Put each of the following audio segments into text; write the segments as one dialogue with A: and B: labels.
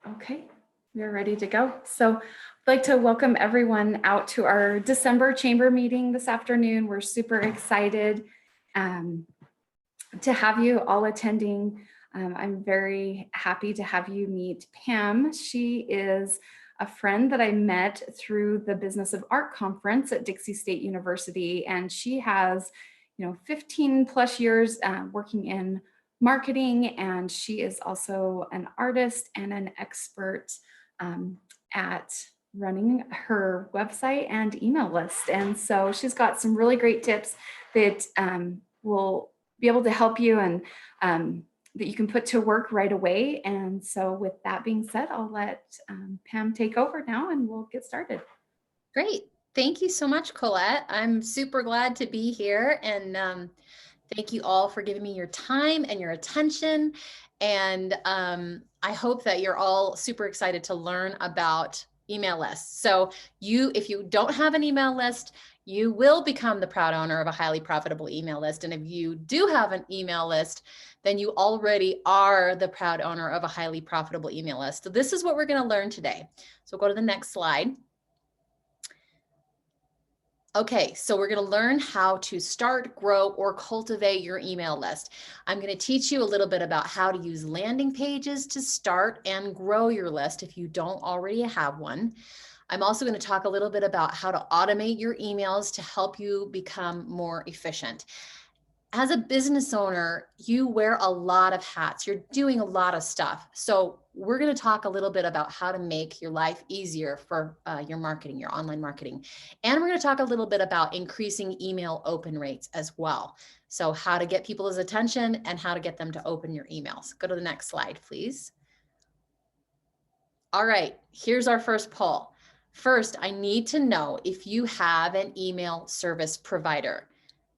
A: Okay, we're ready to go. So I'd like to welcome everyone out to our December chamber meeting this afternoon. We're super excited um, to have you all attending. I'm very happy to have you meet Pam. She is a friend that I met through the Business of Art conference at Dixie State University, and she has, 15 plus years working in marketing, and she is also an artist and an expert um, at running her website and email list. And so she's got some really great tips that will be able to help you and that you can put to work right away. And so with that being said, I'll let Pam take over now and we'll get started.
B: Great. Thank you so much, Colette. I'm super glad to be here. And thank you all for giving me your time and your attention. And I hope that you're all super excited to learn about email lists. So if you don't have an email list, you will become the proud owner of a highly profitable email list. And if you do have an email list, then you already are the proud owner of a highly profitable email list. So this is what we're going to learn today. So go to the next slide. Okay, so we're going to learn how to start, grow, or cultivate your email list. I'm going to teach you a little bit about how to use landing pages to start and grow your list if you don't already have one. I'm also going to talk a little bit about how to automate your emails to help you become more efficient. As a business owner, you wear a lot of hats. You're doing a lot of stuff. So we're going to talk a little bit about how to make your life easier for your marketing, your online marketing. And we're going to talk a little bit about increasing email open rates as well. So how to get people's attention and how to get them to open your emails. Go to the next slide, please. All right, here's our first poll. First, I need to know if you have an email service provider.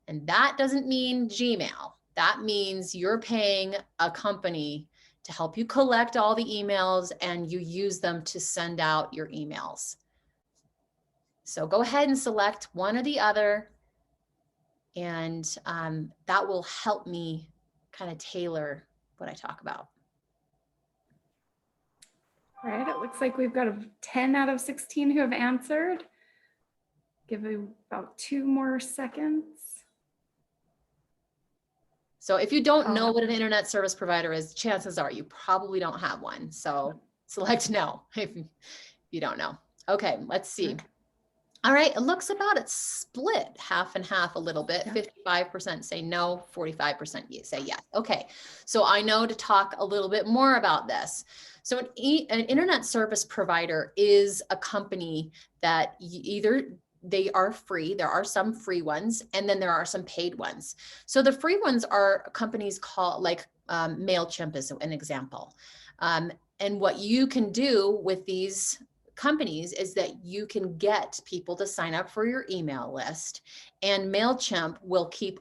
B: And that doesn't mean Gmail. That means you're paying a company to help you collect all the emails and you use them to send out your emails. So go ahead and select one or the other, and that will help me kind of tailor what I talk about.
A: All right, it looks like we've got 10 out of 16 who have answered. Give it about 2 more seconds.
B: So if you don't know what an internet service provider is, chances are you probably don't have one. So select no if you don't know. Okay, let's see. Okay. All right, it looks about it's split half and half a little bit. 55% say no, 45% say yes. Okay, so I know to talk a little bit more about this. So an internet service provider is a company that they are free. There are some free ones, and then there are some paid ones. So the free ones are companies called like MailChimp is an example. And what you can do with these companies is that you can get people to sign up for your email list, and MailChimp will keep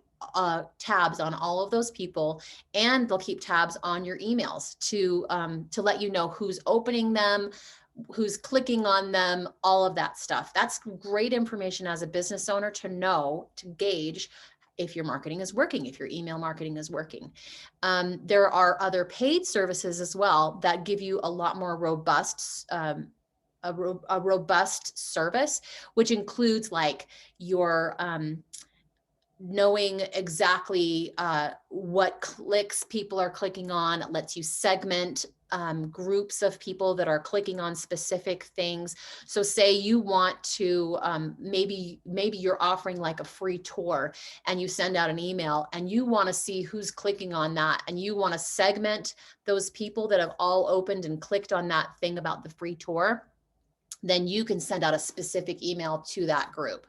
B: tabs on all of those people, and they'll keep tabs on your emails to let you know who's opening them, who's clicking on them, all of that stuff. That's great information as a business owner to know, to gauge if your marketing is working, if your email marketing is working. There are other paid services as well that give you a lot more robust a robust service, which includes like your knowing exactly what clicks people are clicking on. It lets you segment groups of people that are clicking on specific things. So say you want to, maybe you're offering like a free tour and you send out an email and you want to see who's clicking on that, and you want to segment those people that have all opened and clicked on that thing about the free tour, then you can send out a specific email to that group.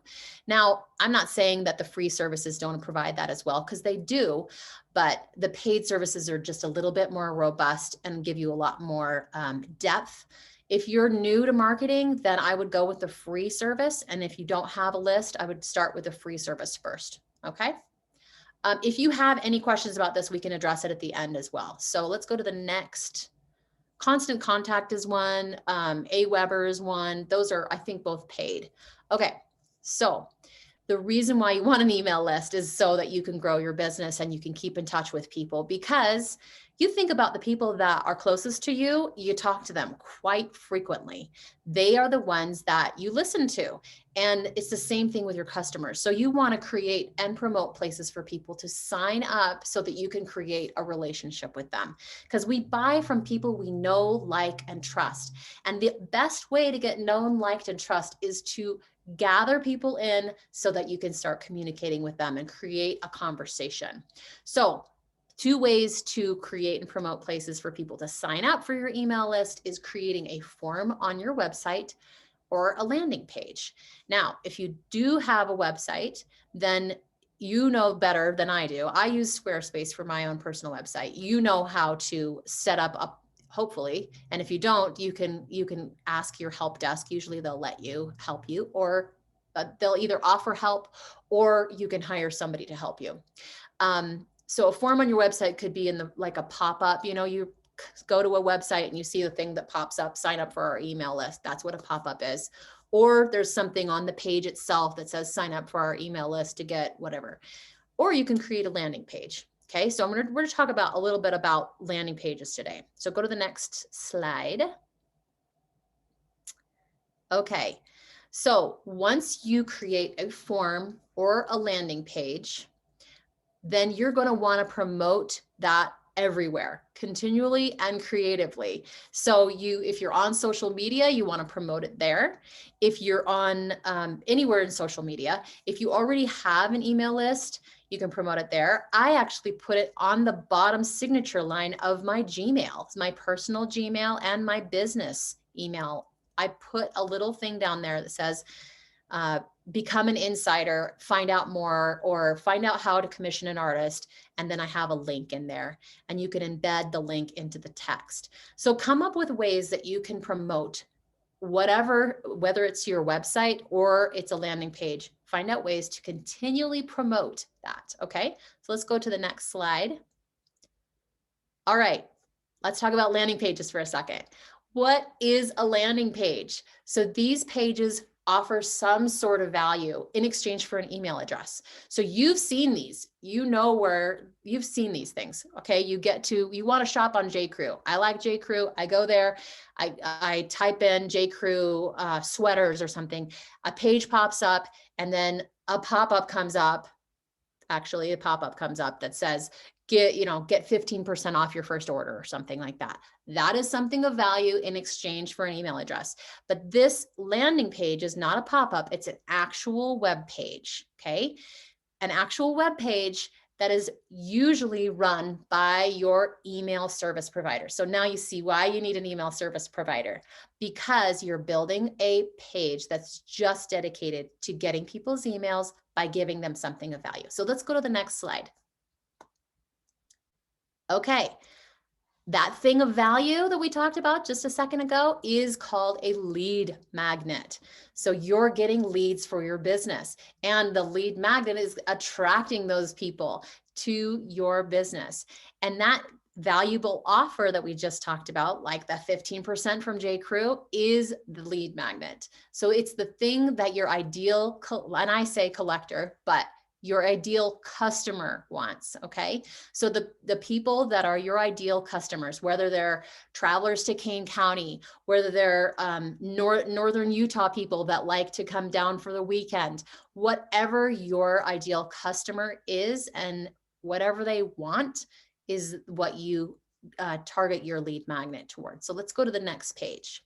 B: Now, I'm not saying that the free services don't provide that as well, because they do, but the paid services are just a little bit more robust and give you a lot more depth. If you're new to marketing, then I would go with the free service. And if you don't have a list, I would start with the free service first, okay? If you have any questions about this, we can address it at the end as well. So let's go to the next. Constant Contact is one, Aweber is one. Those are, I think, both paid. Okay, so The reason why you want an email list is so that you can grow your business and you can keep in touch with people, because you think about the people that are closest to you, you talk to them quite frequently. They are the ones that you listen to. And it's the same thing with your customers. So you want to create and promote places for people to sign up so that you can create a relationship with them. Because we buy from people we know, like, and trust. And the best way to get known, liked, and trust is to gather people in so that you can start communicating with them and create a conversation. So 2 ways to create and promote places for people to sign up for your email list is creating a form on your website or a landing page. Now, if you do have a website, then you know better than I do. I use Squarespace for my own personal website. You know how to set up a, hopefully, and if you don't, you can ask your help desk. Usually they'll let you help you, or they'll either offer help or you can hire somebody to help you. So a form on your website could be in the, like a pop-up, you know, you go to a website and you see the thing that pops up, sign up for our email list. That's what a pop-up is. Or there's something on the page itself that says sign up for our email list to get whatever. Or you can create a landing page. Okay, so we're going to talk about a little bit about landing pages today. So go to the next slide. Okay, so once you create a form or a landing page, then you're going to want to promote that everywhere, continually and creatively. So if you're on social media, you want to promote it there. If you're on anywhere in social media, if you already have an email list, you can promote it there. I actually put it on the bottom signature line of my Gmail, my personal Gmail and my business email. I put a little thing down there that says, become an insider, find out more, or find out how to commission an artist. And then I have a link in there and you can embed the link into the text. So come up with ways that you can promote whatever, whether it's your website or it's a landing page, find out ways to continually promote that. Okay, so let's go to the next slide. All right, let's talk about landing pages for a second. What is a landing page? So these pages offer some sort of value in exchange for an email address. So you've seen these, you know where you've seen these things. Okay, you want to shop on J.Crew. I like J.Crew. I go there, I type in J.Crew sweaters or something. A page pops up and then a pop-up comes up. Actually, a pop-up comes up that says, get 15% off your first order or something like that. That is something of value in exchange for an email address. But this landing page is not a pop-up, it's an actual web page, okay? An actual web page that is usually run by your email service provider. So now you see why you need an email service provider, because you're building a page that's just dedicated to getting people's emails by giving them something of value. So let's go to the next slide. Okay, that thing of value that we talked about just a second ago is called a lead magnet. So you're getting leads for your business, and the lead magnet is attracting those people to your business. And that valuable offer that we just talked about, like the 15% from J.Crew, is the lead magnet. So it's the thing that your ideal, and I say collector, but your ideal customer wants, okay? So the people that are your ideal customers, whether they're travelers to Kane County, whether they're Northern Utah people that like to come down for the weekend, whatever your ideal customer is and whatever they want is what you target your lead magnet towards. So let's go to the next page.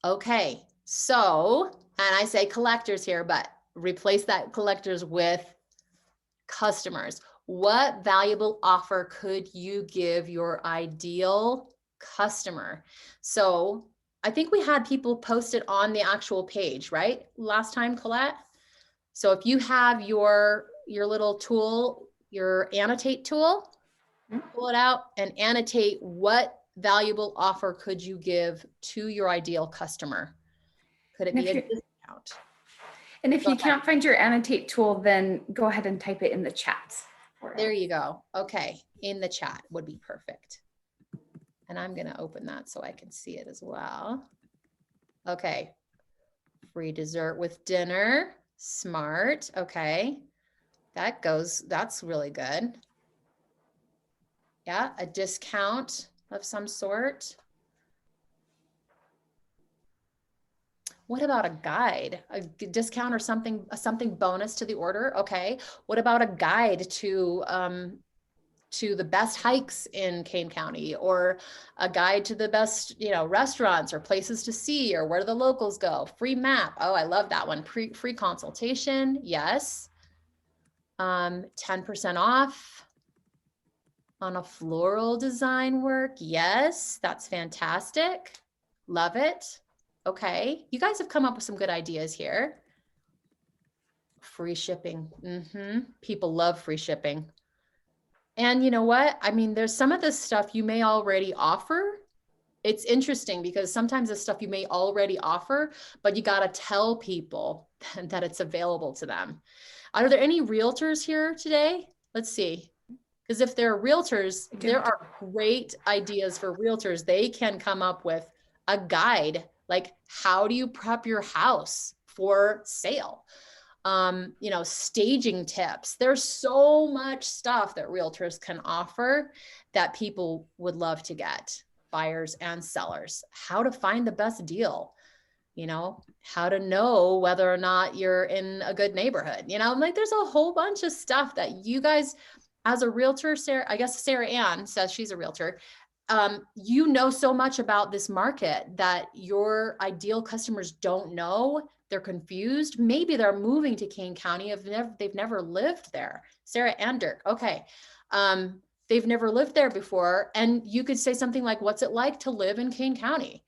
B: Okay, so, and I say collectors here, but replace that collectors with customers. What valuable offer could you give your ideal customer? So I think we had people post it on the actual page, right? Last time, Colette. So if you have your little tool, your annotate tool, pull it out and annotate what valuable offer could you give to your ideal customer? Could it be a discount?
A: And if you can't find your annotate tool, then go ahead and type it in the chat.
B: There you go. Okay, in the chat would be perfect. And I'm going to open that so I can see it as well. Okay, free dessert with dinner. Smart. Okay. That's really good. Yeah, a discount of some sort. What about a guide, a discount or something bonus to the order? Okay. What about a guide to the best hikes in Kane County, or a guide to the best, restaurants or places to see, or where the locals go? Free map. Oh, I love that one. Free consultation. Yes. 10% off on a floral design work. Yes, that's fantastic. Love it. Okay. You guys have come up with some good ideas here. Free shipping. People love free shipping. And you know what? I mean, there's some of this stuff you may already offer. It's interesting because sometimes the stuff you may already offer, but you got to tell people that it's available to them. Are there any realtors here today? Let's see. Because if there are realtors, there are great ideas for realtors. They can come up with a guide, like how do you prep your house for sale? Staging tips. There's so much stuff that realtors can offer that people would love to get, buyers and sellers. How to find the best deal, how to know whether or not you're in a good neighborhood, like there's a whole bunch of stuff that you guys, as a realtor, Sarah, I guess Sarah Ann says she's a realtor. You know so much about this market that your ideal customers don't know. They're confused. Maybe they're moving to Kane County. They've never lived there. Sarah and Dirk. Okay. They've never lived there before. And you could say something like, what's it like to live in Kane County?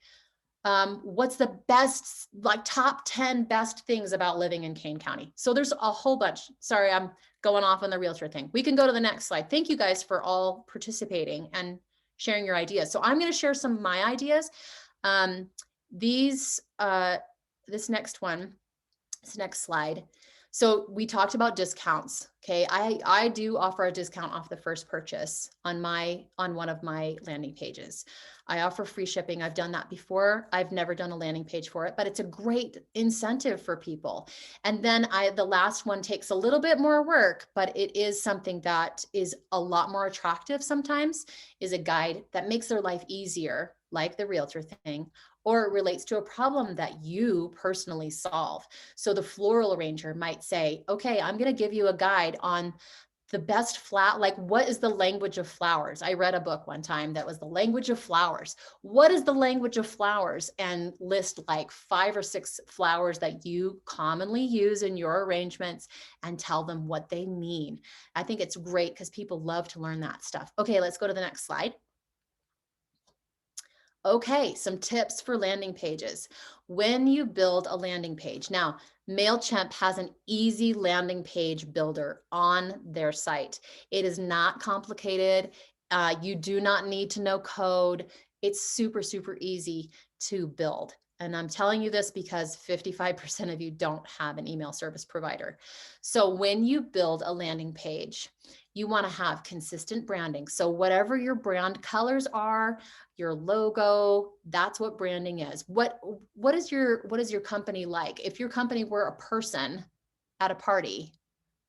B: What's the best, like top 10 best things about living in Kane County? So there's a whole bunch. Sorry, I'm going off on the realtor thing. We can go to the next slide. Thank you guys for all participating and sharing your ideas. So I'm going to share some of my ideas. This next slide. So we talked about discounts. Okay. I do offer a discount off the first purchase on one of my landing pages. I offer free shipping. I've done that before. I've never done a landing page for it, but it's a great incentive for people. And then the last one takes a little bit more work, but it is something that is a lot more attractive sometimes, is a guide that makes their life easier, like the realtor thing, or it relates to a problem that you personally solve. So the floral arranger might say, okay, I'm going to give you a guide on the best like what is the language of flowers? I read a book one time that was the language of flowers. What is the language of flowers? And list like 5 or 6 flowers that you commonly use in your arrangements and tell them what they mean. I think it's great because people love to learn that stuff. Okay, let's go to the next slide. Okay, some tips for landing pages. When you build a landing page. Now, MailChimp has an easy landing page builder on their site. It is not complicated. You do not need to know code. It's super, super easy to build. And I'm telling you this because 55% of you don't have an email service provider. So when you build a landing page, you want to have consistent branding. So whatever your brand colors are, your logo, that's what branding is. What is your company like? If your company were a person at a party,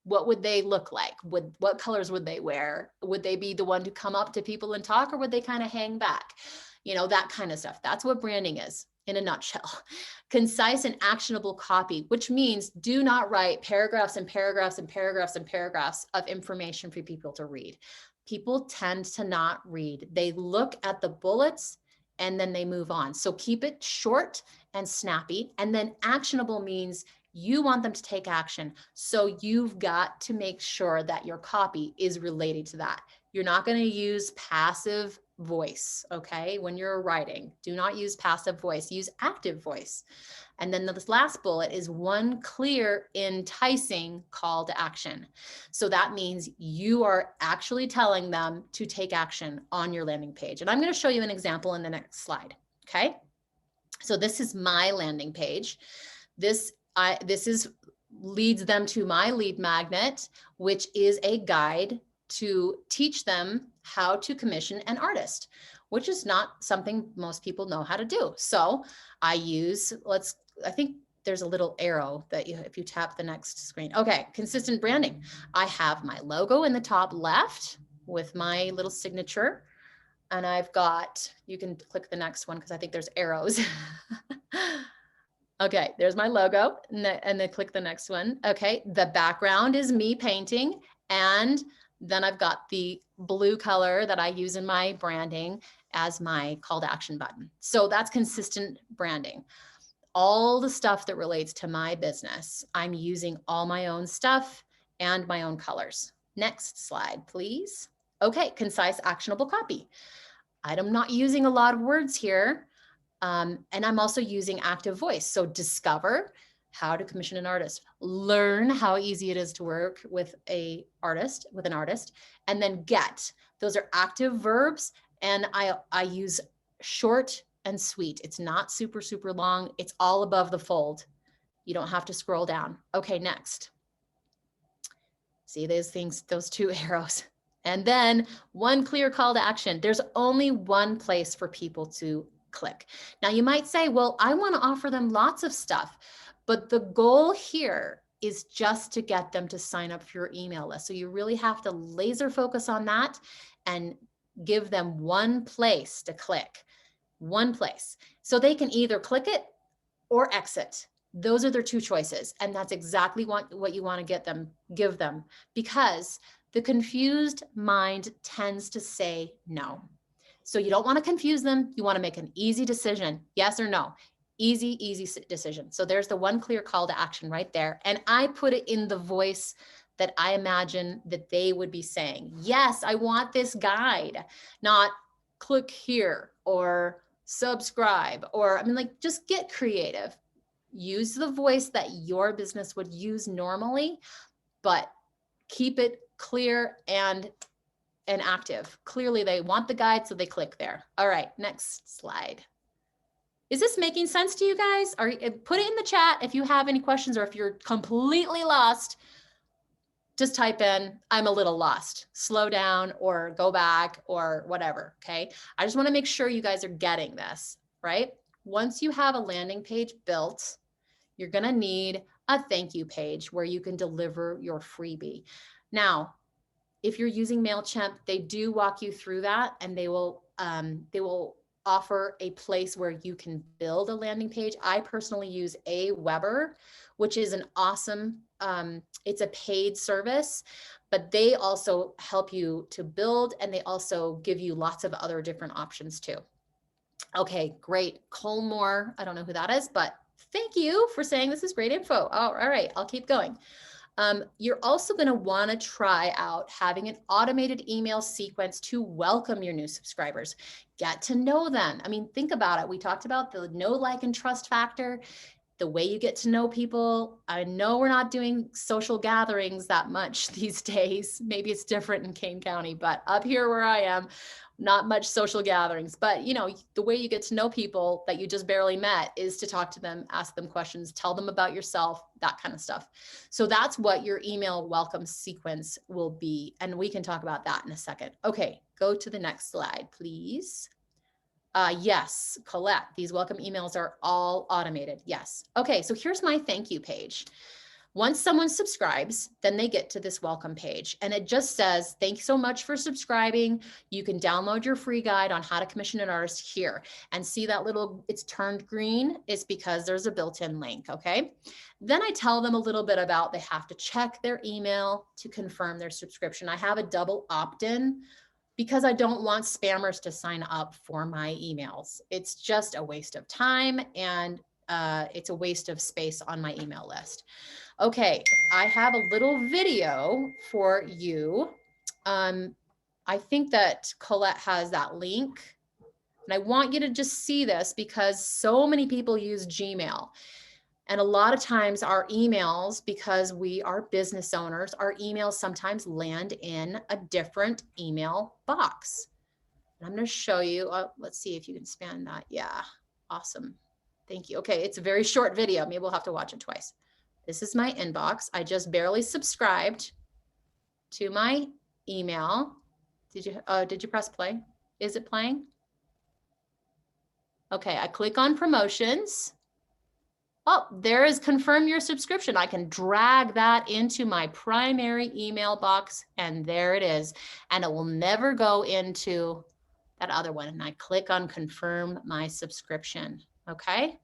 B: what would they look like? What colors would they wear? Would they be the one to come up to people and talk, or would they kind of hang back? That kind of stuff. That's what branding is in a nutshell. Concise and actionable copy, which means do not write paragraphs and paragraphs and paragraphs and paragraphs of information for people to read. People tend to not read. They look at the bullets and then they move on. So keep it short and snappy. And then actionable means you want them to take action. So you've got to make sure that your copy is related to that. You're not going to use passive voice, okay? When you're writing, do not use passive voice, use active voice. And then this last bullet is one clear, enticing call to action. So that means you are actually telling them to take action on your landing page. And I'm going to show you an example in the next slide, okay? So this is my landing page. This leads them to my lead magnet, which is a guide to teach them how to commission an artist, which is not something most people know how to do. So I think there's a little arrow that if you tap the next screen. Okay, consistent branding. I have my logo in the top left with my little signature. And I've got, you can click the next one because I think there's arrows. Okay, there's my logo, and then click the next one. Okay, the background is me painting, and then I've got the blue color that I use in my branding as my call to action button. So that's consistent branding. All the stuff that relates to my business, I'm using all my own stuff and my own colors. Next slide, please. Okay, concise, actionable copy. I'm not using a lot of words here. And I'm also using active voice. So discover how to commission an artist, learn how easy it is to work with an artist, and then get. Those are active verbs. And I use short and sweet. It's not super, super long. It's all above the fold. You don't have to scroll down. Okay, next. See those things, those two arrows. And then one clear call to action. There's only one place for people to click. Now you might say, well, I want to offer them lots of stuff, but the goal here is just to get them to sign up for your email list. So you really have to laser focus on that and give them one place to click, one place. So they can either click it or exit. Those are their two choices. And that's exactly what you want to give them, because the confused mind tends to say no. So you don't want to confuse them. You want to make an easy decision, yes or no. Easy decision. So there's the one clear call to action right there. And I put it in the voice that I imagine that they would be saying. Yes, I want this guide, not click here or subscribe, or just get creative. Use the voice that your business would use normally, but keep it clear and active. Clearly they want the guide, so they click there. All right, next slide. Is this making sense to you guys? Put it in the chat if you have any questions, or if you're completely lost, just type in, I'm a little lost. Slow down or go back or whatever, okay? I just wanna make sure you guys are getting this, right? Once you have a landing page built, you're gonna need a thank you page where you can deliver your freebie. Now, if you're using MailChimp, they do walk you through that, and they will offer a place where you can build a landing page. I personally use Aweber, which is an awesome, it's a paid service, but they also help you to build, and they also give you lots of other different options too. Okay, great. Colmore, I don't know who that is, but thank you for saying this is great info. Oh, all right, I'll keep going. You're also going to want to try out having an automated email sequence to welcome your new subscribers. Get to know them. I mean, think about it. We talked about the know, like, and trust factor. The way you get to know people. I know we're not doing social gatherings that much these days. Maybe it's different in Kane County, but up here where I am, not much social gatherings. But the way you get to know people that you just barely met is to talk to them, ask them questions, tell them about yourself, that kind of stuff. So that's what your email welcome sequence will be. And we can talk about that in a second. Okay, go to the next slide, please. Yes, Colette, these welcome emails are all automated. Yes. Okay, so here's my thank you page. Once someone subscribes, then they get to this welcome page, and it just says, thanks so much for subscribing. You can download your free guide on how to commission an artist here. And see that little, it's turned green, it's because there's a built-in link, okay? Then I tell them a little bit about they have to check their email to confirm their subscription. I have a double opt-in because I don't want spammers to sign up for my emails. It's just a waste of time, and it's a waste of space on my email list. Okay, I have a little video for you. I think that Colette has that link, and I want you to just see this because so many people use Gmail. And a lot of times our emails, because we are business owners, our emails sometimes land in a different email box. And I'm going to show you, let's see if you can span that. Yeah, awesome. Thank you. Okay, it's a very short video. Maybe we'll have to watch it twice. This is my inbox. I just barely subscribed to my email. Did you press play? Is it playing? Okay, I click on promotions. Oh, there is confirm your subscription. I can drag that into my primary email box and there it is. And it will never go into that other one. And I click on confirm my subscription. Okay.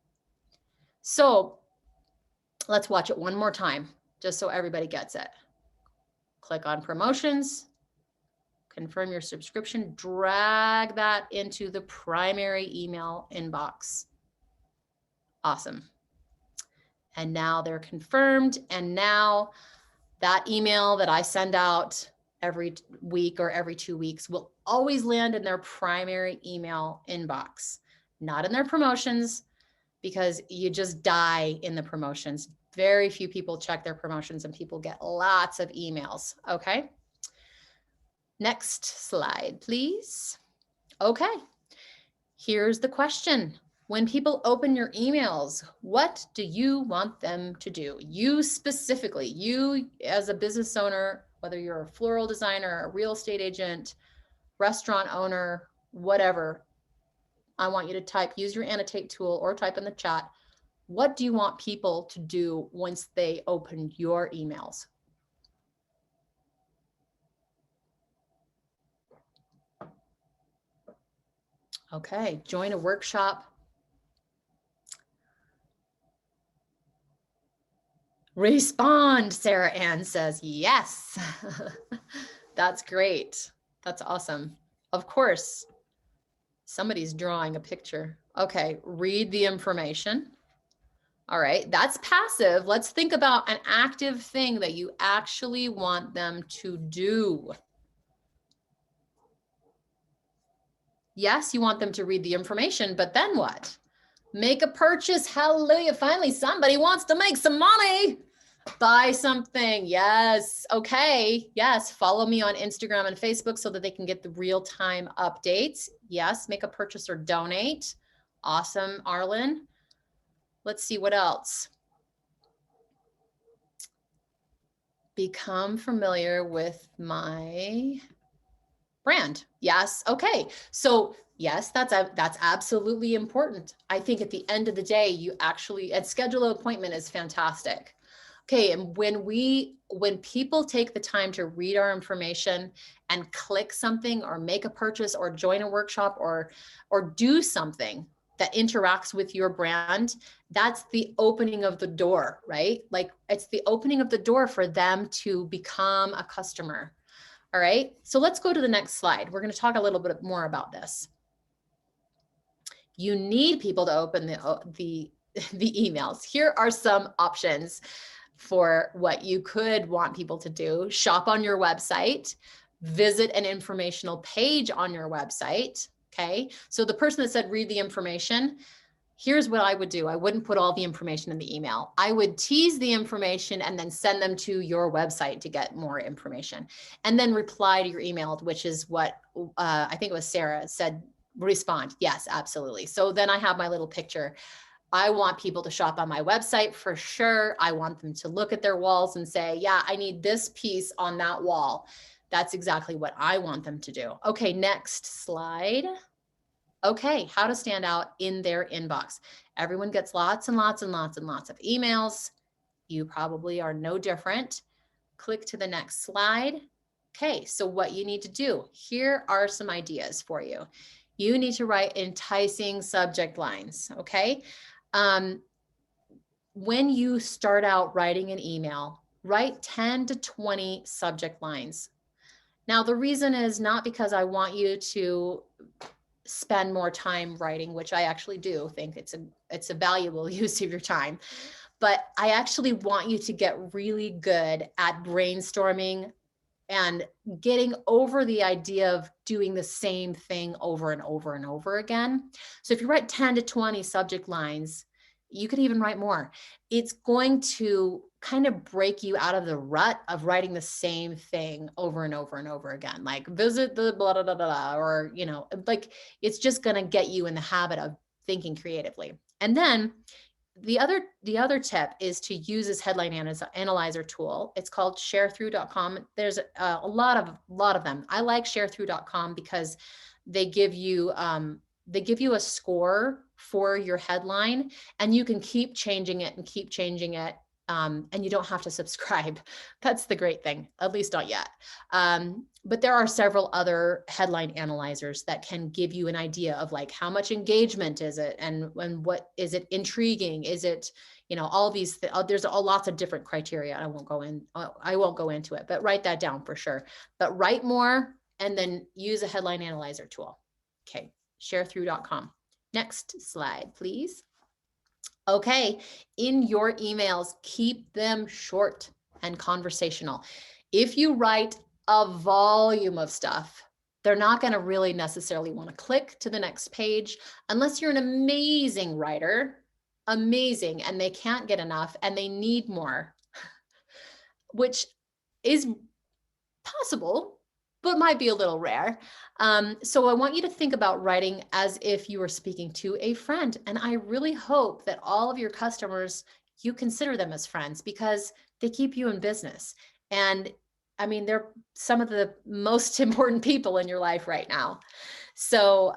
B: So let's watch it one more time, just so everybody gets it. Click on promotions, confirm your subscription, drag that into the primary email inbox. Awesome. And now they're confirmed. And now that email that I send out every week or every 2 weeks will always land in their primary email inbox, not in their promotions, because you just die in the promotions. Very few people check their promotions and people get lots of emails. Okay. Next slide, please. Okay. Here's the question. When people open your emails, what do you want them to do? You specifically, you as a business owner, whether you're a floral designer, a real estate agent, restaurant owner, whatever, I want you to type, use your annotate tool or type in the chat. What do you want people to do once they open your emails? Okay, join a workshop. Respond, Sarah Ann says, yes. That's great. That's awesome. Of course, somebody's drawing a picture. Okay, read the information. All right, that's passive. Let's think about an active thing that you actually want them to do. Yes, you want them to read the information, but then what? Make a purchase. Hallelujah. Finally, somebody wants to make some money. Buy something. Yes. Okay. Yes. Follow me on Instagram and Facebook so that they can get the real-time updates. Yes. Make a purchase or donate. Awesome, Arlen. Let's see what else. Become familiar with my brand. Yes. Okay. So yes, that's absolutely important. I think at the end of the day, you actually, and schedule an appointment is fantastic. Okay. And when people take the time to read our information and click something or make a purchase or join a workshop or do something that interacts with your brand, that's the opening of the door, right? Like it's the opening of the door for them to become a customer. All right, so let's go to the next slide. We're going to talk a little bit more about this. You need people to open the emails. Here are some options for what you could want people to do. Shop on your website, visit an informational page on your website. Okay, so the person that said read the information, here's what I would do. I wouldn't put all the information in the email. I would tease the information and then send them to your website to get more information and then reply to your email, which is what I think it was Sarah said, respond. Yes, absolutely. So then I have my little picture. I want people to shop on my website for sure. I want them to look at their walls and say, yeah, I need this piece on that wall. That's exactly what I want them to do. Okay, next slide. Okay, how to stand out in their inbox. Everyone gets lots and lots and lots and lots of emails. You probably are no different. Click to the next slide. Okay, so what you need to do, here are some ideas for you. You need to write enticing subject lines, okay? When you start out writing an email, write 10 to 20 subject lines. Now, the reason is not because I want you to spend more time writing, which I actually do think it's a valuable use of your time. But I actually want you to get really good at brainstorming and getting over the idea of doing the same thing over and over and over again. So if you write 10 to 20 subject lines, you could even write more. It's going to kind of break you out of the rut of writing the same thing over and over and over again. Like visit the blah, blah, blah, blah, or, you know, like it's just going to get you in the habit of thinking creatively. And then the other tip is to use this headline analyzer tool. It's called sharethrough.com. There's a lot of them. I like sharethrough.com because they give you they give you a score for your headline, and you can keep changing it and keep changing it. And you don't have to subscribe. That's the great thing, at least not yet. But there are several other headline analyzers that can give you an idea of like how much engagement is it, and what is it intriguing? Is it, all these, there's lots of different criteria. I won't go into it, but write that down for sure. But write more and then use a headline analyzer tool. Okay, sharethrough.com. Next slide, please. Okay, in your emails, keep them short and conversational. If you write a volume of stuff, they're not going to really necessarily want to click to the next page unless you're an amazing writer, amazing, and they can't get enough and they need more, which is possible, but might be a little rare. So I want you to think about writing as if you were speaking to a friend. And I really hope that all of your customers, you consider them as friends because they keep you in business. And I mean, they're some of the most important people in your life right now. So,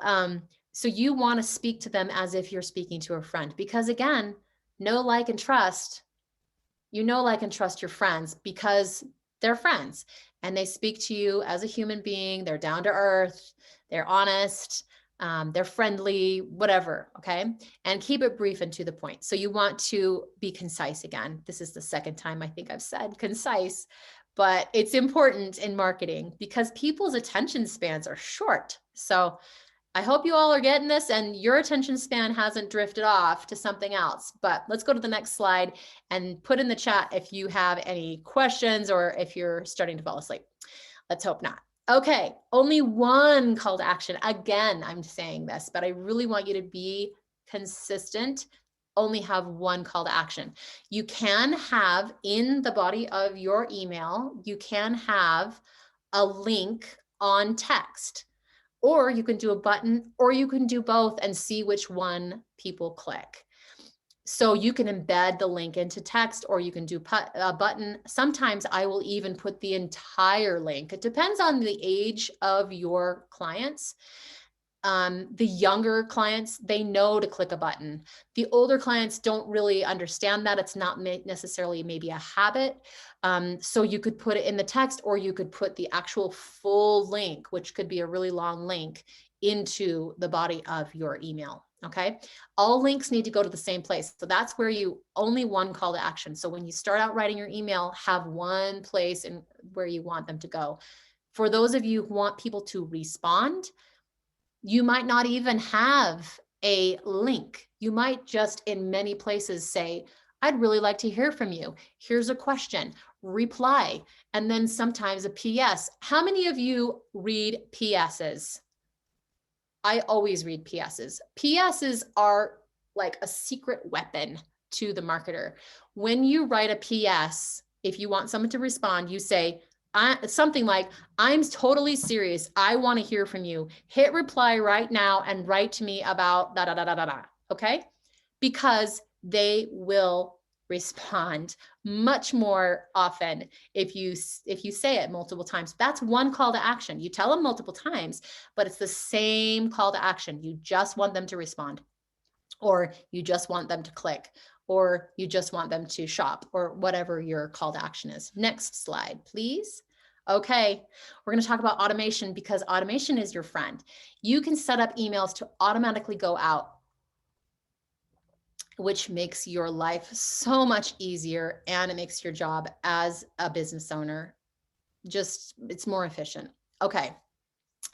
B: so you want to speak to them as if you're speaking to a friend, because again, know, like, and trust. You know, like, and trust your friends because they're friends and they speak to you as a human being. They're down to earth, they're honest, they're friendly, whatever. Okay. And keep it brief and to the point. So you want to be concise. Again, this is the second time I think I've said concise, but it's important in marketing because people's attention spans are short. So I hope you all are getting this and your attention span hasn't drifted off to something else. But let's go to the next slide and put in the chat if you have any questions or if you're starting to fall asleep. Let's hope not. Okay, only one call to action. Again, I'm saying this, but I really want you to be consistent. Only have one call to action. You can have in the body of your email, you can have a link on text. Or you can do a button, or you can do both and see which one people click. So you can embed the link into text, or you can do a button. Sometimes I will even put the entire link. It depends on the age of your clients. The younger clients, they know to click a button. The older clients don't really understand that. It's not necessarily maybe a habit. So you could put it in the text, or you could put the actual full link, which could be a really long link, into the body of your email. Okay. All links need to go to the same place. So that's where you only one call to action. So when you start out writing your email, have one place and where you want them to go. For those of you who want people to respond, you might not even have a link. You might just in many places say, I'd really like to hear from you. Here's a question, reply. And then sometimes a PS. How many of you read PSs? I always read PSs. PSs are like a secret weapon to the marketer. When you write a PS, if you want someone to respond, you say, something like, I'm totally serious. I want to hear from you. Hit reply right now and write to me about da da da da da da. Okay? Because they will respond much more often if you say it multiple times. That's one call to action. You tell them multiple times, but it's the same call to action. You just want them to respond, or you just want them to click, or you just want them to shop, or whatever your call to action is. Next slide, please. Okay, we're going to talk about automation because automation is your friend. You can set up emails to automatically go out, which makes your life so much easier, and it makes your job as a business owner it's more efficient. Okay,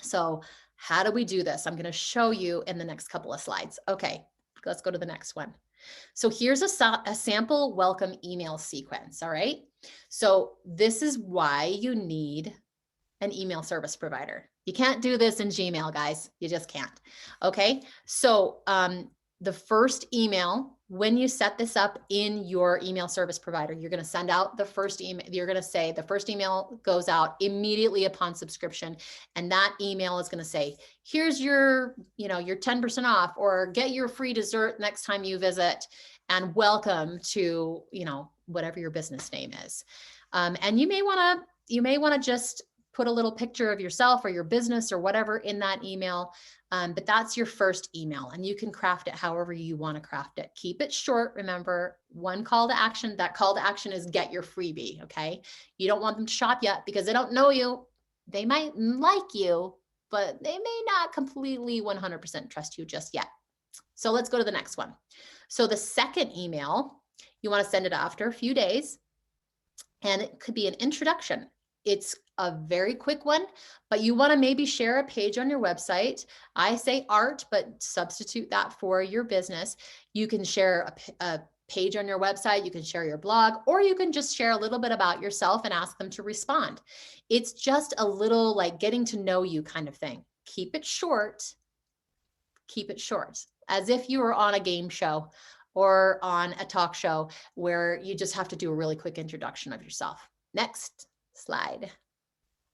B: so how do we do this? I'm going to show you in the next couple of slides. Okay, let's go to the next one. So here's a sample welcome email sequence. All right. So this is why you need an email service provider. You can't do this in Gmail, guys. You just can't. Okay. So the first email, when you set this up in your email service provider, you're going to send out the first email. You're going to say the first email goes out immediately upon subscription. And that email is going to say, here's your 10% off, or get your free dessert next time you visit, and welcome to, whatever your business name is. And you may want to just put a little picture of yourself or your business or whatever in that email. But that's your first email, and you can craft it however you want to craft it. Keep it short. Remember, one call to action. That call to action is get your freebie. Okay. You don't want them to shop yet because they don't know you. They might like you, but they may not completely 100% trust you just yet. So let's go to the next one. So the second email, you want to send it after a few days, and it could be an introduction. It's a very quick one, but you want to maybe share a page on your website. I say art, but substitute that for your business. You can share a page on your website, you can share your blog, or you can just share a little bit about yourself and ask them to respond. It's just a little like getting to know you kind of thing. Keep it short. Keep it short, as if you were on a game show or on a talk show where you just have to do a really quick introduction of yourself. Next slide.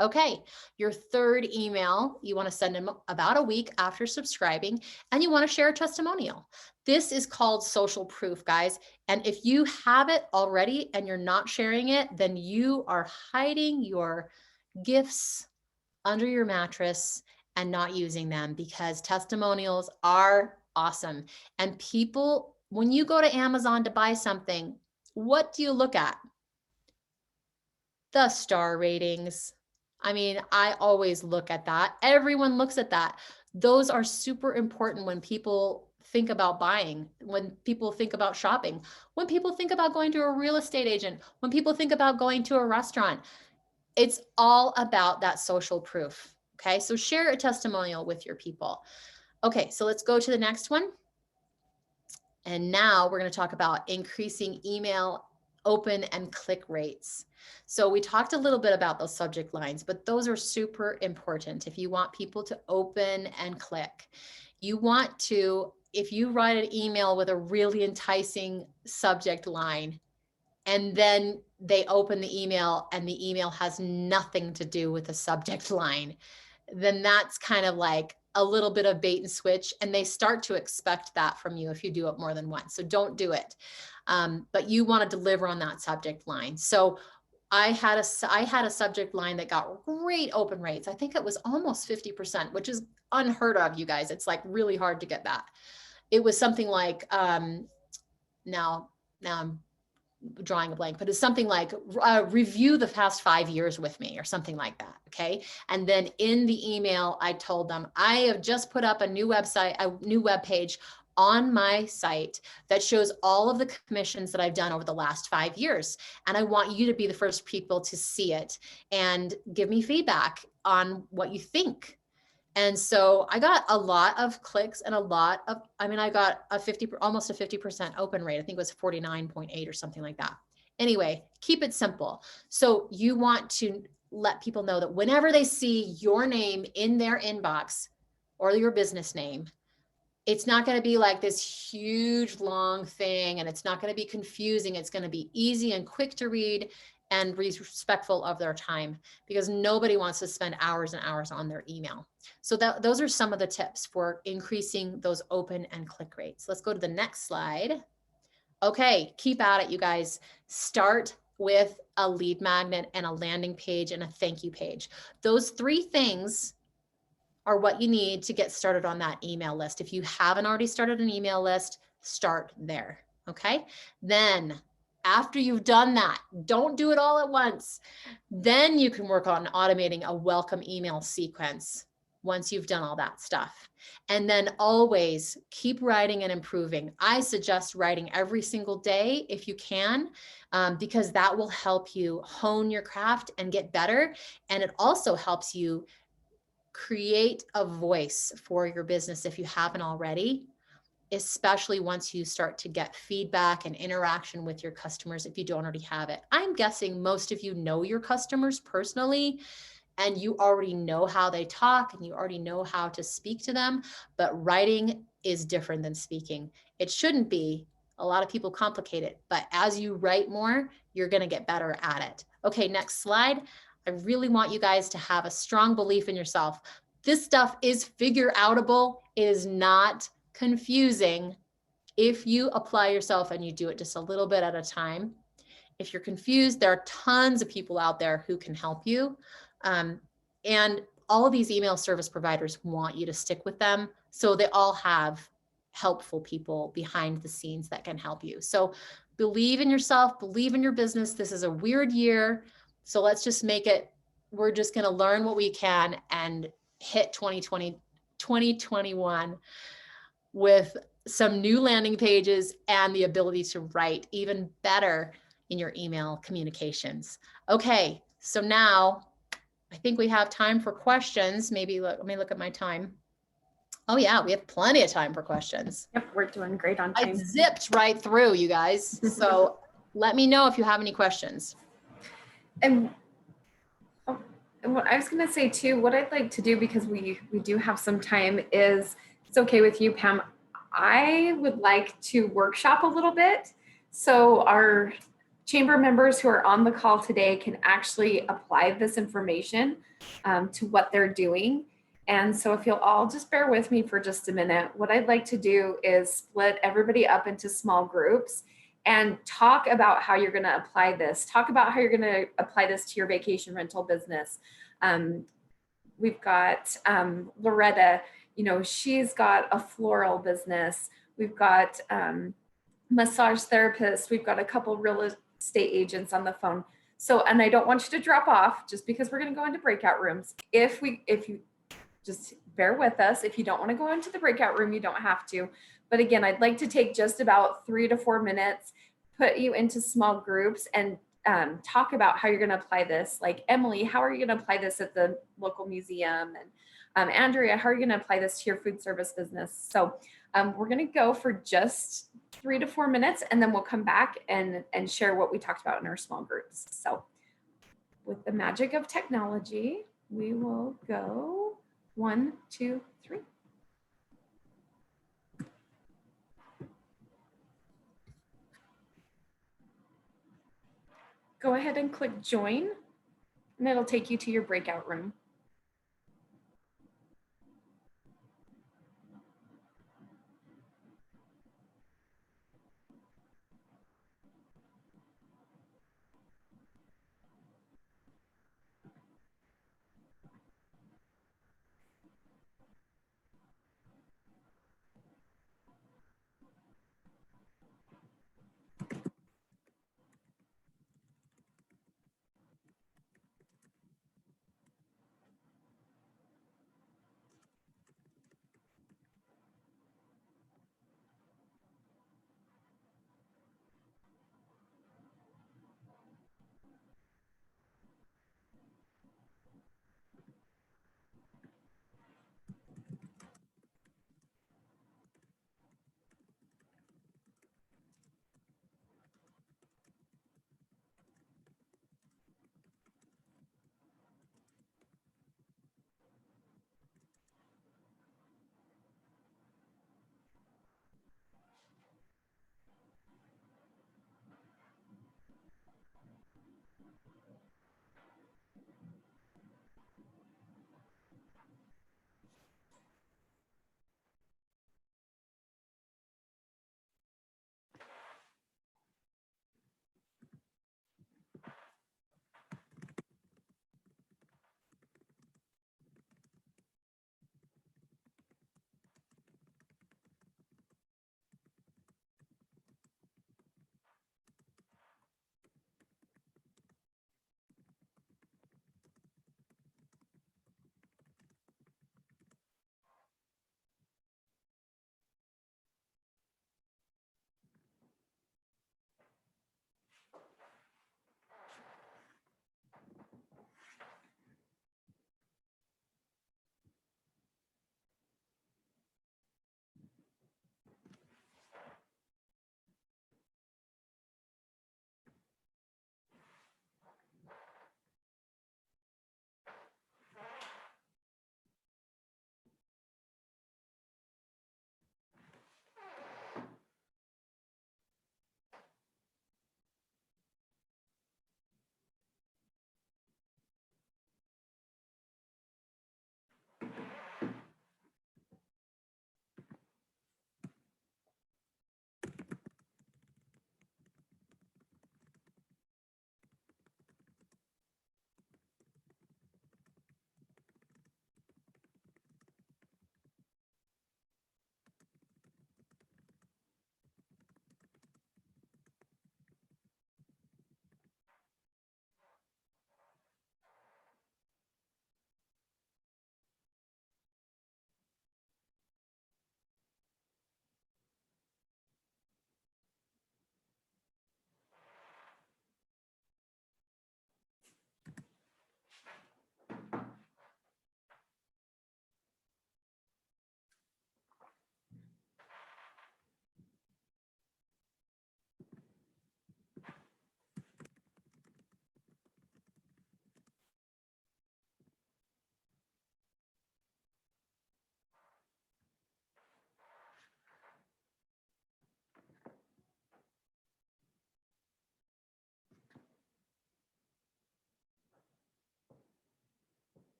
B: Okay, your third email, you want to send them about a week after subscribing, and you want to share a testimonial. This is called social proof, guys. And if you have it already and you're not sharing it, then you are hiding your gifts under your mattress and not using them, because testimonials are awesome. And people, when you go to Amazon to buy something, what do you look at? The star ratings. I mean, I always look at that. Everyone looks at that. Those are super important when people think about buying, when people think about shopping, when people think about going to a real estate agent, when people think about going to a restaurant. It's all about that social proof. Okay, so share a testimonial with your people. Okay, so let's go to the next one. And now we're going to talk about increasing email open and click rates. So we talked a little bit about those subject lines, but those are super important if you want people to open and click. You want to, if you write an email with a really enticing subject line, and then they open the email and the email has nothing to do with the subject line, then that's kind of like a little bit of bait and switch, and they start to expect that from you if you do it more than once. So don't do it. But you want to deliver on that subject line. So I had a subject line that got great open rates. I think it was almost 50%, which is unheard of, you guys. It's like really hard to get that. It was something like, now I'm drawing a blank, but it's something like review the past 5 years with me or something like that. Okay. And then in the email, I told them, I have just put up a new website, a new web page on my site that shows all of the commissions that I've done over the last 5 years. And I want you to be the first people to see it and give me feedback on what you think. And so I got a lot of clicks and a lot of, I got almost a 50% open rate. I think it was 49.8 or something like that. Anyway, keep it simple. So you want to let people know that whenever they see your name in their inbox or your business name, it's not going to be like this huge long thing, and it's not going to be confusing. It's going to be easy and quick to read and respectful of their time, because nobody wants to spend hours and hours on their email. So those are some of the tips for increasing those open and click rates. Let's go to the next slide. Okay, keep at it, you guys. Start with a lead magnet and a landing page and a thank you page. Those three things are what you need to get started on that email list. If you haven't already started an email list, start there. Okay. Then after you've done that, don't do it all at once. Then you can work on automating a welcome email sequence once you've done all that stuff. And then always keep writing and improving. I suggest writing every single day if you can, because that will help you hone your craft and get better. And it also helps you create a voice for your business if you haven't already, especially once you start to get feedback and interaction with your customers if you don't already have it. I'm guessing most of you know your customers personally, and you already know how they talk and you already know how to speak to them, but writing is different than speaking. It shouldn't be. A lot of people complicate it, but as you write more, you're going to get better at it. Okay, next slide. I really want you guys to have a strong belief in yourself. This stuff is figure outable. It is not confusing if you apply yourself and you do it just a little bit at a time. If you're confused, there are tons of people out there who can help you. And all of these email service providers want you to stick with them. So they all have helpful people behind the scenes that can help you. So believe in yourself, believe in your business. This is a weird year. So let's just make it, we're just going to learn what we can and hit 2021 with some new landing pages and the ability to write even better in your email communications. Okay, so now I think we have time for questions. Maybe let me look at my time. Oh yeah, we have plenty of time for questions.
A: Yep, we're doing great on
B: I
A: time.
B: zipped right through, you guys. So let me know if you have any questions.
A: And what I was going to say too, what I'd like to do, because we do have some time, is it's okay with you, Pam. I would like to workshop a little bit. So our chamber members who are on the call today can actually apply this information to what they're doing. And so if you'll all just bear with me for just a minute, what I'd like to do is split everybody up into small groups and talk about how you're going to apply this. Talk about how you're going to apply this to your vacation rental business. We've got Loretta, you know, she's got a floral business. We've got massage therapists. We've got a couple real estate agents on the phone. So, and I don't want you to drop off just because we're going to go into breakout rooms. If you just bear with us, if you don't want to go into the breakout room, you don't have to. But again, I'd like to take just about 3 to 4 minutes, put you into small groups and talk about how you're going to apply this. Like Emily, how are you going to apply this at the local museum? And Andrea, how are you going to apply this to your food service business? So we're going to go for just 3 to 4 minutes, and then we'll come back and share what we talked about in our small groups. So with the magic of technology, we will go 1, 2, 3. Go ahead and click join, and it'll take you to your breakout room.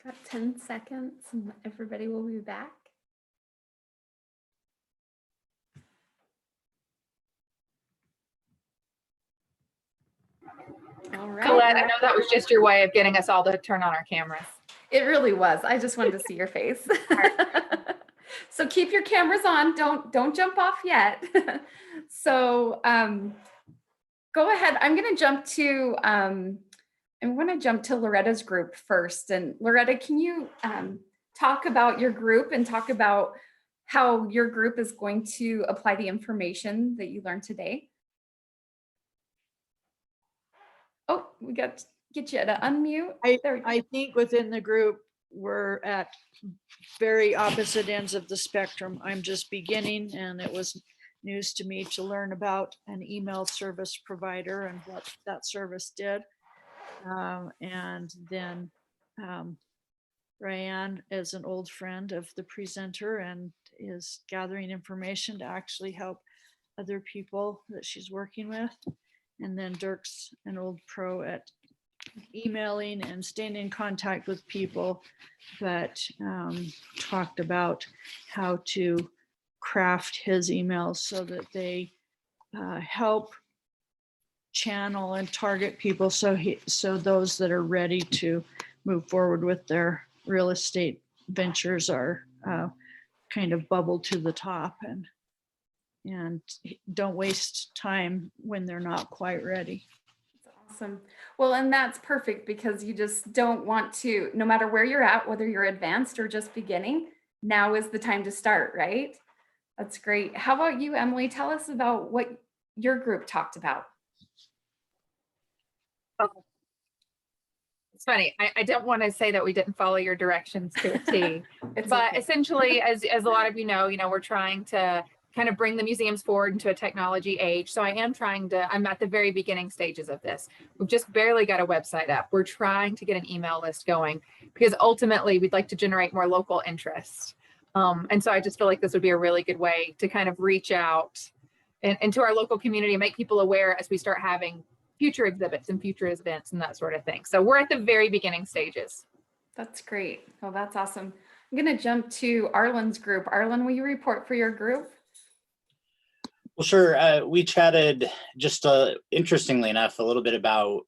A: Got 10 seconds and everybody will be back. All right.
C: Colette, I know that was just your way of getting us all to turn on our cameras.
A: It really was. I just wanted to see your face. So keep your cameras on. Don't jump off yet. So go ahead. I'm going to jump to Loretta's group first. And Loretta, can you talk about your group and talk about how your group is going to apply the information that you learned today? Oh, we got to get you to unmute.
D: I think within the group, we're at very opposite ends of the spectrum. I'm just beginning, and it was news to me to learn about an email service provider and what that service did. And then Ryan is an old friend of the presenter and is gathering information to actually help other people that she's working with. And then Dirk's an old pro at emailing and staying in contact with people, but talked about how to craft his emails so that they help channel and target people, so those that are ready to move forward with their real estate ventures are kind of bubble to the top and don't waste time when they're not quite ready.
A: Awesome. Well, and that's perfect because you just don't want to, no matter where you're at, whether you're advanced or just beginning, now is the time to start, right? That's great. How about you, Emily? Tell us about what your group talked about.
C: It's funny. I don't want to say that we didn't follow your directions to a T, but
A: okay.
C: essentially, as a lot of you know, we're trying to kind of bring the museums forward into a technology age. So I'm at the very beginning stages of this. We've just barely got a website up. We're trying to get an email list going because ultimately we'd like to generate more local interest. And so I just feel like this would be a really good way to kind of reach out into our local community and make people aware as we start having future exhibits and future events and that sort of thing. So we're at the very beginning stages.
A: That's great. Oh, that's awesome. I'm going to jump to Arlen's group. Arlen, will you report for your group?
E: Well, sure. We chatted just interestingly enough, a little bit about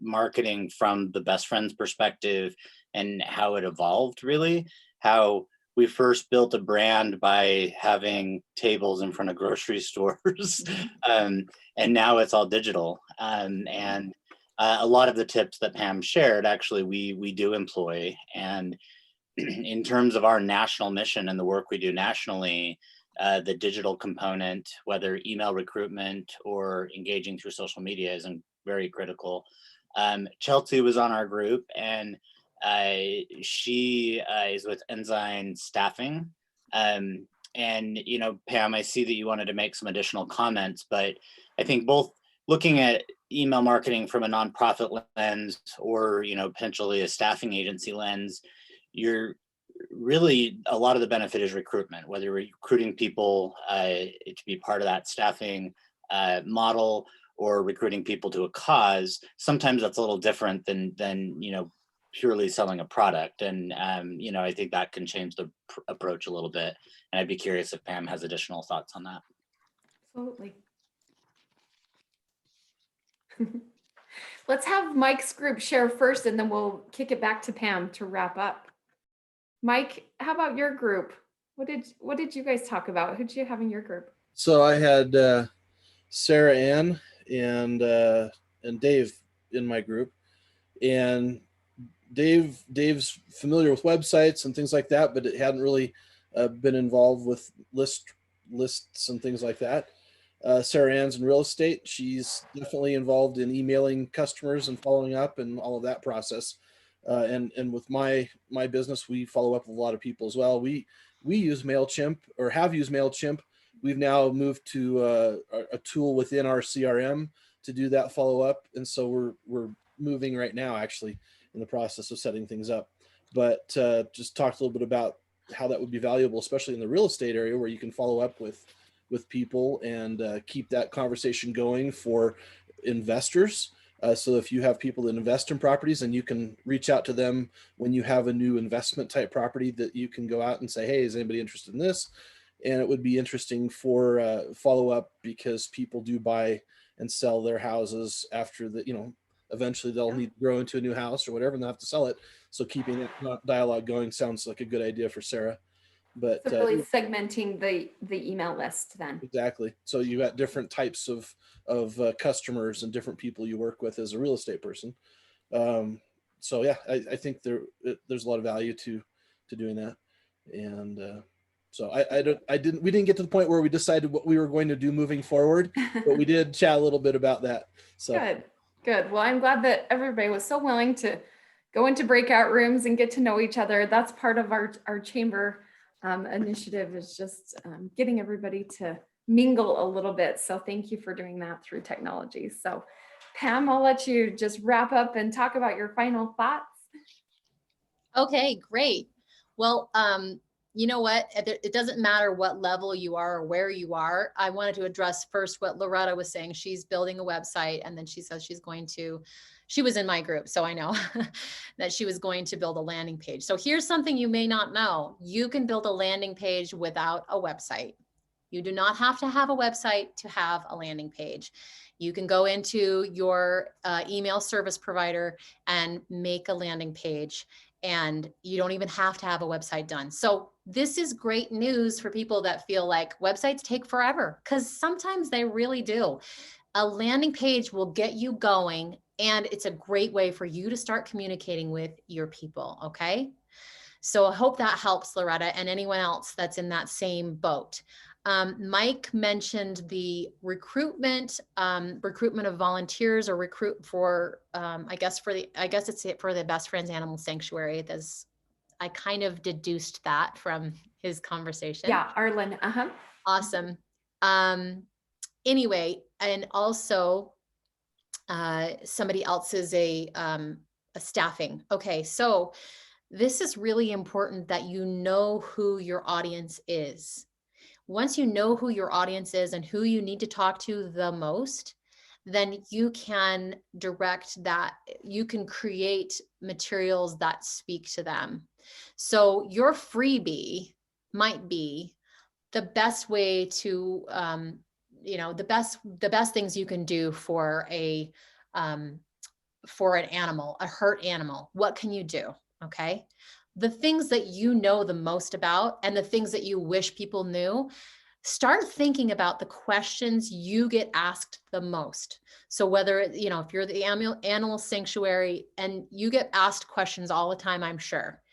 E: marketing from the best friends perspective and how it evolved, really, how we first built a brand by having tables in front of grocery stores, and now it's all digital. And a lot of the tips that Pam shared, actually, we do employ. And in terms of our national mission and the work we do nationally, the digital component, whether email recruitment or engaging through social media, is very critical. Chelsea was on our group, and she is with Ensign Staffing. And Pam, I see that you wanted to make some additional comments, but I think both looking at email marketing from a nonprofit lens or potentially a staffing agency lens, you're really, a lot of the benefit is recruitment, whether you're recruiting people to be part of that staffing model or recruiting people to a cause. Sometimes that's a little different than purely selling a product. And I think that can change the approach a little bit. And I'd be curious if Pam has additional thoughts on that.
A: Absolutely. Let's have Mike's group share first, and then we'll kick it back to Pam to wrap up. Mike, how about your group? What did you guys talk about? Who did you have in your group?
F: So I had Sarah Ann and Dave in my group, and Dave's familiar with websites and things like that, but it hadn't really been involved with lists and things like that. Sarah Ann's in real estate. She's definitely involved in emailing customers and following up and all of that process. And with my business, we follow up with a lot of people as well. We use MailChimp, or have used MailChimp. We've now moved to a tool within our CRM to do that follow up. And so we're moving right now, actually, in the process of setting things up. But just talked a little bit about how that would be valuable, especially in the real estate area, where you can follow up with people and keep that conversation going for investors. So if you have people that invest in properties, and you can reach out to them when you have a new investment type property, that you can go out and say, hey, is anybody interested in this? And it would be interesting for follow up, because people do buy and sell their houses after the, eventually they'll need to grow into a new house or whatever, and they'll have to sell it. So keeping that dialogue going sounds like a good idea for Sarah. But
A: So really segmenting the email list then.
F: exactly. So you got different types of customers and different people you work with as a real estate person. So yeah, I think there's a lot of value to doing that. And so we didn't get to the point where we decided what we were going to do moving forward, but we did chat a little bit about that. So
A: Good. Well, I'm glad that everybody was so willing to go into breakout rooms and get to know each other. That's part of our chamber initiative, is just getting everybody to mingle a little bit. So thank you for doing that through technology. So Pam, I'll let you just wrap up and talk about your final thoughts.
B: Okay, great. Well, you know what? It doesn't matter what level you are or where you are. I wanted to address first what Loretta was saying. She's building a website, and then she says she was in my group, so I know that she was going to build a landing page. So here's something you may not know. You can build a landing page without a website. You do not have to have a website to have a landing page. You can go into your email service provider and make a landing page, and you don't even have to have a website done. So this is great news for people that feel like websites take forever, because sometimes they really do. A landing page will get you going, and it's a great way for you to start communicating with your people, okay? So I hope that helps, Loretta, and anyone else that's in that same boat. Mike mentioned the recruitment of volunteers, or recruit for, I guess it's for the Best Friends Animal Sanctuary. I kind of deduced that from his conversation.
A: Yeah, Arlen.
B: Awesome. Anyway, and also somebody else is a staffing. Okay, so this is really important that you know who your audience is. Once you know who your audience is and who you need to talk to the most, then you can direct that. You can create materials that speak to them. So your freebie might be the best way to, the best things you can do for an animal, a hurt animal. What can you do? Okay. The things that you know the most about, and the things that you wish people knew, start thinking about the questions you get asked the most. So whether, if you're the animal sanctuary and you get asked questions all the time, I'm sure,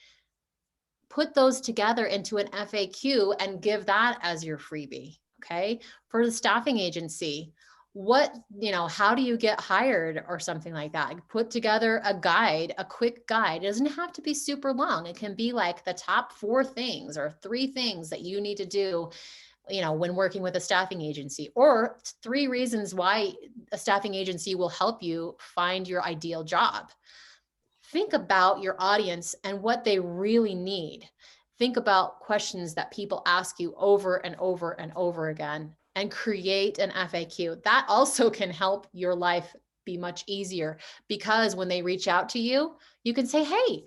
B: put those together into an FAQ and give that as your freebie. Okay. For the staffing agency, how do you get hired or something like that? Put together a guide, a quick guide. It doesn't have to be super long. It can be like the top 4 things or 3 things that you need to do, when working with a staffing agency, or 3 reasons why a staffing agency will help you find your ideal job. Think about your audience and what they really need. Think about questions that people ask you over and over and over again, and create an FAQ. That also can help your life be much easier, because when they reach out to you, you can say, hey,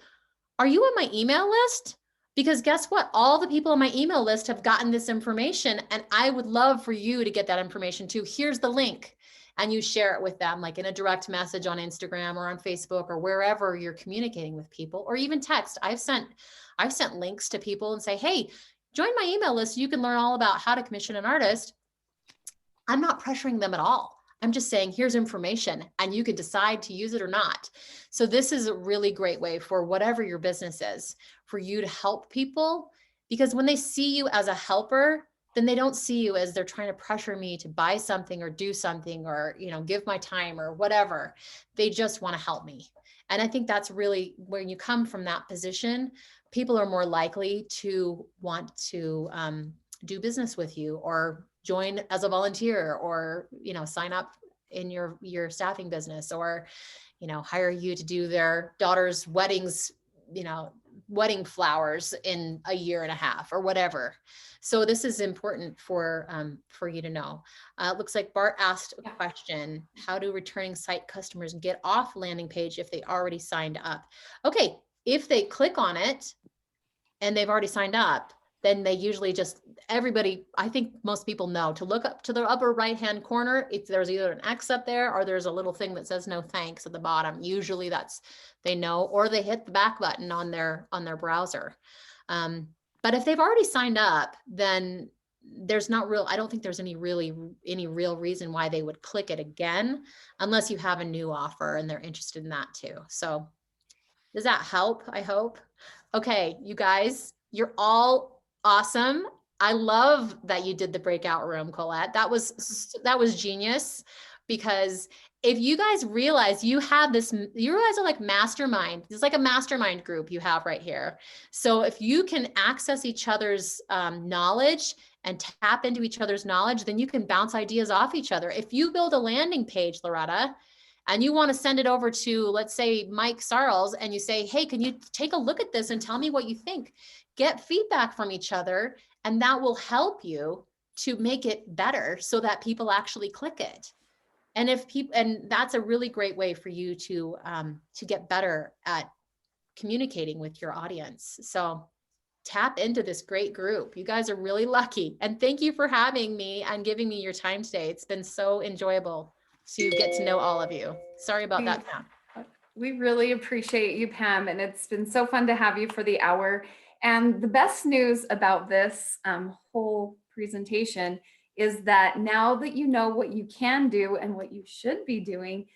B: are you on my email list? Because guess what? All the people on my email list have gotten this information, and I would love for you to get that information too. Here's the link. And you share it with them, like in a direct message on Instagram or on Facebook or wherever you're communicating with people, or even text. I've sent links to people and say, hey, join my email list so you can learn all about how to commission an artist. I'm not pressuring them at all. I'm just saying, here's information, and you could decide to use it or not. So this is a really great way for whatever your business is, for you to help people, because when they see you as a helper, then they don't see you as they're trying to pressure me to buy something or do something or, give my time or whatever. They just want to help me. And I think that's really, when you come from that position, people are more likely to want to do business with you, or join as a volunteer, or, sign up in your staffing business, or, hire you to do their daughter's weddings, wedding flowers in a year and a half or whatever. So this is important for you to know. It looks like Bart asked a question: how do returning site customers get off landing page if they already signed up? Okay, if they click on it and they've already signed up, then they usually just, everybody, I think most people know to look up to the upper right-hand corner. There's either an X up there or there's a little thing that says no thanks at the bottom. Usually that's, they know, or they hit the back button on their browser. But if they've already signed up, then there's not real, I don't think there's any real reason why they would click it again, unless you have a new offer and they're interested in that too. So does that help? I hope. Okay, you guys, you're all awesome. I love that you did the breakout room, Colette. That was genius, because if you guys realize you have this, you guys are like mastermind. It's like a mastermind group you have right here. So if you can access each other's knowledge and tap into each other's knowledge, then you can bounce ideas off each other. If you build a landing page, Loretta, and you want to send it over to, let's say, Mike Sarles, and you say, hey, can you take a look at this and tell me what you think? Get feedback from each other, and that will help you to make it better so that people actually click it. And and that's a really great way for you to get better at communicating with your audience. So tap into this great group. You guys are really lucky. And thank you for having me and giving me your time today. It's been so enjoyable to get to know all of you. Sorry about that, Pam.
A: We really appreciate you, Pam, and it's been so fun to have you for the hour. And the best news about this whole presentation is that now that you know what you can do and what you should be doing,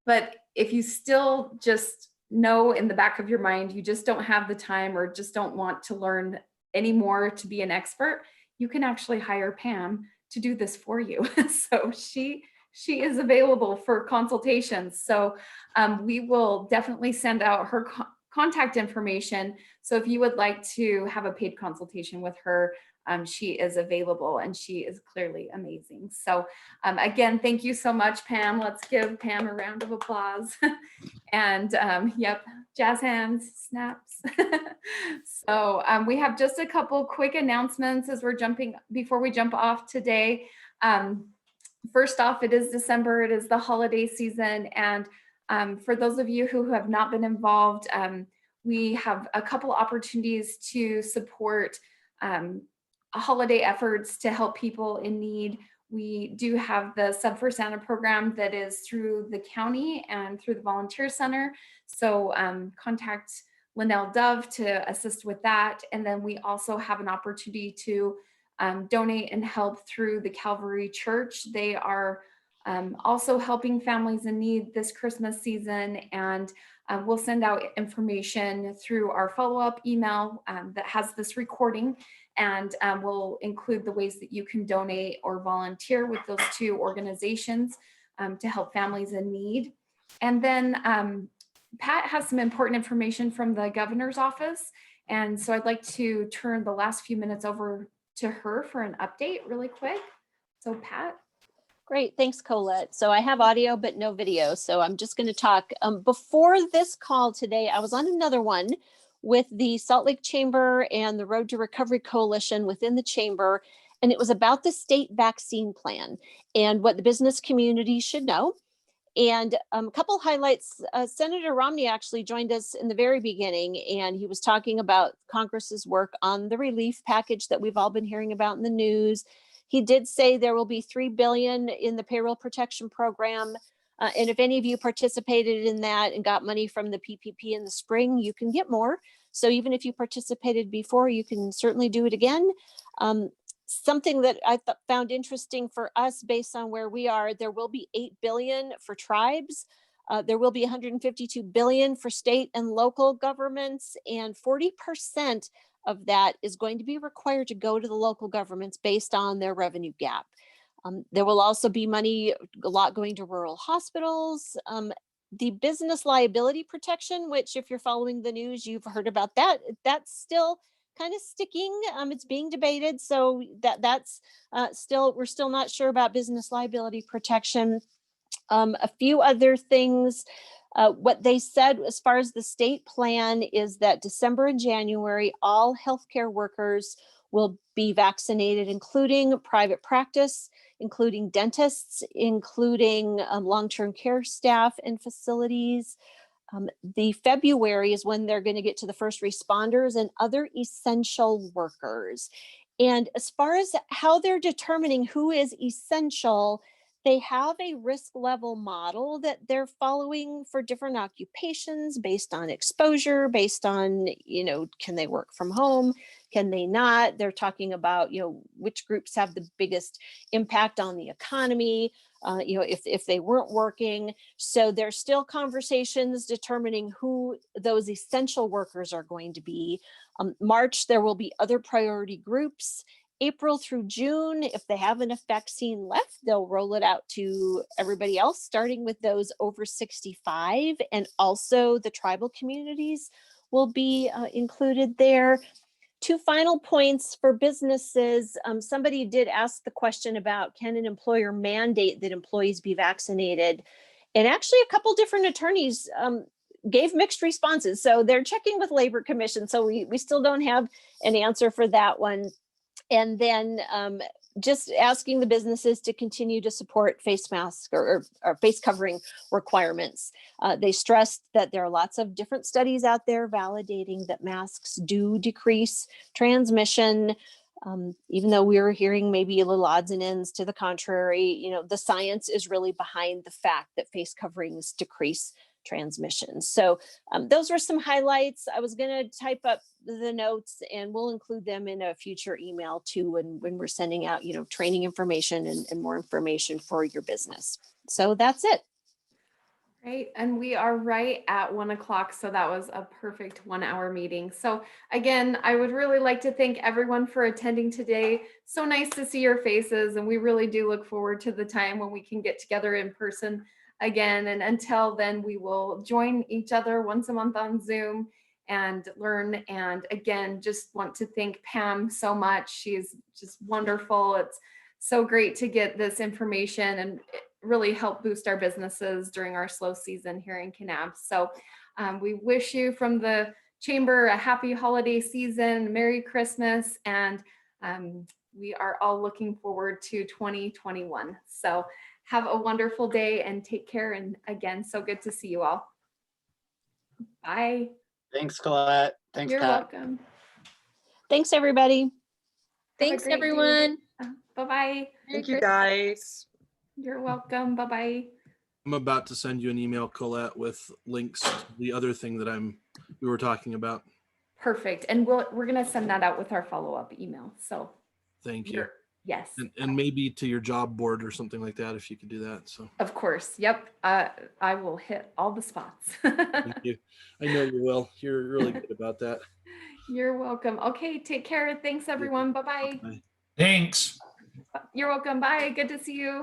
A: but if you still just know in the back of your mind, you just don't have the time or just don't want to learn anymore to be an expert, you can actually hire Pam to do this for you. So she is available for consultations. So we will definitely send out her contact information. So if you would like to have a paid consultation with her, she is available, and she is clearly amazing. So again, thank you so much, Pam. Let's give Pam a round of applause. And yep, jazz hands, snaps. So we have just a couple quick announcements before we jump off today. First off, it is December, it is the holiday season. And for those of you who have not been involved, we have a couple opportunities to support holiday efforts to help people in need. We do have the Sub for Santa program that is through the county and through the Volunteer Center. So contact Linnell Dove to assist with that. And then we also have an opportunity to donate and help through the Calvary Church. They are also helping families in need this Christmas season, and we'll send out information through our follow-up email that has this recording, and we'll include the ways that you can donate or volunteer with those two organizations to help families in need. And then Pat has some important information from the governor's office, and so I'd like to turn the last few minutes over to her for an update really quick. So Pat.
G: Great, thanks Colette. So I have audio but no video, so I'm just going to talk. Before this call today, I was on another one with the Salt Lake Chamber and the Road to Recovery Coalition within the Chamber, and it was about the state vaccine plan and what the business community should know. And a couple highlights, Senator Romney actually joined us in the very beginning, and he was talking about Congress's work on the relief package that we've all been hearing about in the news. He did say there will be $3 billion in the payroll protection program. And if any of you participated in that and got money from the PPP in the spring, you can get more. So even if you participated before, you can certainly do it again. Something that I found interesting for us based on where we are, there will be $8 billion for tribes. There will be $152 billion for state and local governments, and 40% of that is going to be required to go to the local governments based on their revenue gap. There will also be money, a lot going to rural hospitals. The business liability protection, which if you're following the news, you've heard about that. That's still kind of sticking. It's being debated. So that's still, we're still not sure about business liability protection. A few other things. What they said as far as the state plan is that December and January, all healthcare workers will be vaccinated, including private practice, including dentists, including long-term care staff and facilities. The February is when they're going to get to the first responders and other essential workers. And as far as how they're determining who is essential, they have a risk level model that they're following for different occupations based on exposure, based on, can they work from home? Can they not? They're talking about, which groups have the biggest impact on the economy, if they weren't working. So there's still conversations determining who those essential workers are going to be. March, there will be other priority groups. April through June, if they have enough vaccine left, they'll roll it out to everybody else, starting with those over 65, and also the tribal communities will be included there. 2 final points for businesses. Somebody did ask the question about, can an employer mandate that employees be vaccinated? And actually a couple different attorneys gave mixed responses. So they're checking with Labor Commission. So we still don't have an answer for that one. And then just asking the businesses to continue to support face mask or face covering requirements. They stressed that there are lots of different studies out there validating that masks do decrease transmission. Even though we were hearing maybe a little odds and ends to the contrary, the science is really behind the fact that face coverings decrease transmission. So those were some highlights. I was going to type up the notes and we'll include them in a future email too when we're sending out, training information and more information for your business. So that's it.
A: Right. And we are right at 1 o'clock. So that was a perfect 1-hour meeting. So again, I would really like to thank everyone for attending today. So nice to see your faces. And we really do look forward to the time when we can get together in person again. And until then, we will join each other once a month on Zoom and learn. And again, just want to thank Pam so much. She's just wonderful. It's so great to get this information and really help boost our businesses during our slow season here in Kanab. So we wish you from the chamber a happy holiday season, Merry Christmas, and we are all looking forward to 2021. So have a wonderful day and take care. And again, so good to see you all. Bye.
E: Thanks, Colette. Thanks,
A: You're
E: Pat.
A: welcome.
G: Thanks, everybody.
B: Thanks,
A: great day.
B: everyone.
A: Bye-bye.
H: Thank you, guys.
A: You're welcome. Bye-bye.
F: I'm about to send you an email, Colette, with links to the other thing that we were talking about.
A: Perfect. And we're going to send that out with our follow-up email. So
F: Thank you.
A: yes.
F: And maybe to your job board or something like that, if you could do that. So
A: Of course. Yep. I will hit all the spots.
F: thank you. I know you will. You're really good about that.
A: You're welcome. Okay. Take care. Thanks, everyone. Bye-bye.
F: Bye.
I: Thanks.
A: You're welcome. Bye. Good to see you.